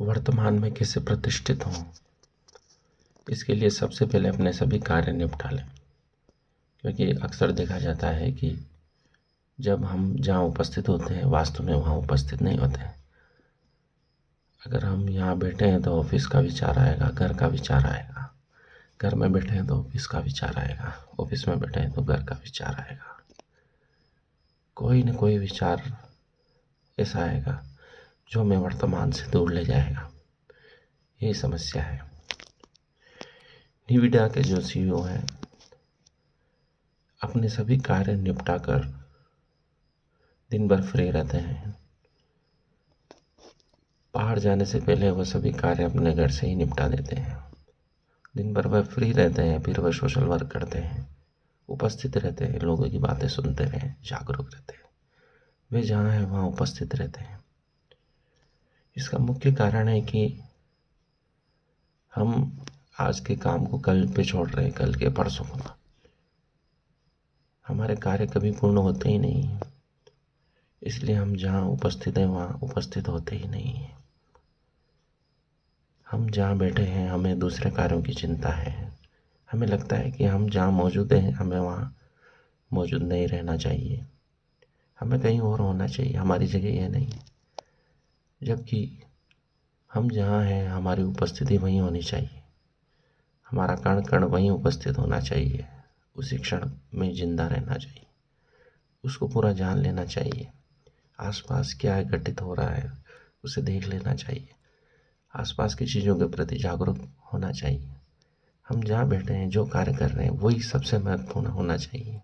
वर्तमान में कैसे प्रतिष्ठित हों, इसके लिए सबसे पहले अपने सभी कार्य निपटा लें। क्योंकि अक्सर देखा जाता है कि जब हम जहाँ उपस्थित होते हैं वास्तव में वहाँ उपस्थित नहीं होते हैं। अगर हम यहाँ बैठे हैं तो ऑफिस का विचार आएगा, घर का विचार आएगा, घर में बैठे हैं तो ऑफिस का विचार आएगा, ऑफिस में बैठे हैं तो घर का विचार आएगा। कोई न कोई विचार ऐसा आएगा जो हमें वर्तमान से दूर ले जाएगा। यही समस्या है। निविदा के जो CEO हैं अपने सभी कार्य निपटा कर दिन भर फ्री रहते हैं। बाहर जाने से पहले वह सभी कार्य अपने घर से ही निपटा देते हैं। दिन भर वह फ्री रहते हैं, फिर वह सोशल वर्क करते हैं, उपस्थित रहते हैं, लोगों की बातें सुनते हैं, जागरूक रहते हैं। वे जहाँ हैं वहाँ उपस्थित रहते हैं। इसका मुख्य कारण है कि हम आज के काम को कल पे छोड़ रहे हैं, कल के परसों को। हमारे कार्य कभी पूर्ण होते ही नहीं हैं, इसलिए हम जहाँ उपस्थित हैं वहाँ उपस्थित होते ही नहीं हैं। हम जहाँ बैठे हैं हमें दूसरे कार्यों की चिंता है। हमें लगता है कि हम जहाँ मौजूद हैं हमें वहाँ मौजूद नहीं रहना चाहिए, हमें कहीं और होना चाहिए, हमारी जगह यह नहीं। जबकि हम जहाँ हैं हमारी उपस्थिति वहीं होनी चाहिए, हमारा कण कण वहीं उपस्थित होना चाहिए, उसी क्षण में जिंदा रहना चाहिए, उसको पूरा जान लेना चाहिए। आसपास क्या घटित हो रहा है उसे देख लेना चाहिए, आसपास की चीज़ों के प्रति जागरूक होना चाहिए। हम जहाँ बैठे हैं जो कार्य कर रहे हैं वही सबसे महत्वपूर्ण होना चाहिए।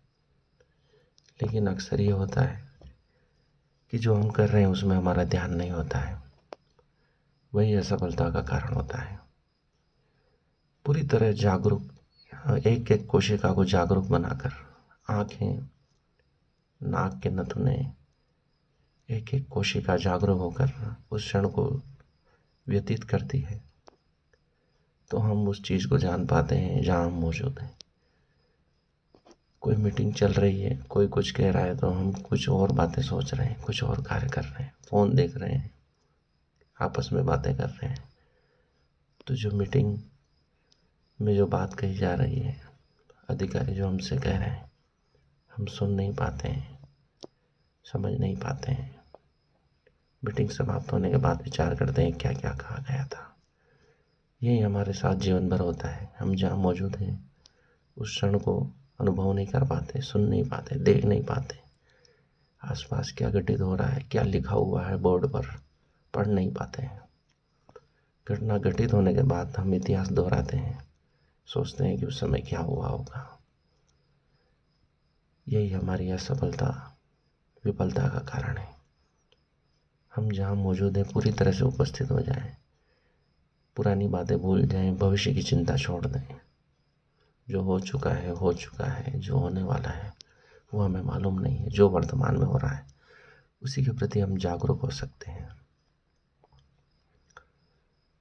लेकिन अक्सर ये होता है कि जो हम कर रहे हैं उसमें हमारा ध्यान नहीं होता है, वही असफलता का कारण होता है। पूरी तरह जागरूक, एक एक कोशिका को जागरूक बनाकर, आँखें, नाक के नथुने, एक एक कोशिका जागरूक होकर उस क्षण को व्यतीत करती है, तो हम उस चीज़ को जान पाते हैं जहाँ हम मौजूद हैं। कोई मीटिंग चल रही है, कोई कुछ कह रहा है तो हम कुछ और बातें सोच रहे हैं, कुछ और कार्य कर रहे हैं, फ़ोन देख रहे हैं, आपस में बातें कर रहे हैं। तो जो मीटिंग में जो बात कही जा रही है, अधिकारी जो हमसे कह रहे हैं, हम सुन नहीं पाते हैं, समझ नहीं पाते हैं। मीटिंग समाप्त होने के बाद विचार करते हैं क्या क्या कहा गया था। यही हमारे साथ जीवन भर होता है। हम जहाँ मौजूद हैं उस क्षण को अनुभव नहीं कर पाते, सुन नहीं पाते, देख नहीं पाते। आसपास क्या घटित हो रहा है, क्या लिखा हुआ है बोर्ड पर, पढ़ नहीं पाते हैं। घटना घटित होने के बाद हम इतिहास दोहराते हैं, सोचते हैं कि उस समय क्या हुआ होगा। यही हमारी असफलता, विफलता का कारण है। हम जहाँ मौजूद हैं पूरी तरह से उपस्थित हो जाएं, पुरानी बातें भूल जाएं, भविष्य की चिंता छोड़ दें। जो हो चुका है हो चुका है, जो होने वाला है वो हमें मालूम नहीं है। जो वर्तमान में हो रहा है उसी के प्रति हम जागरूक हो सकते हैं,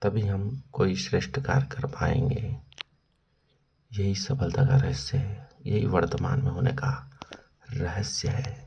तभी हम कोई श्रेष्ठ कार्य कर पाएंगे। यही सफलता का रहस्य है, यही वर्तमान में होने का रहस्य है।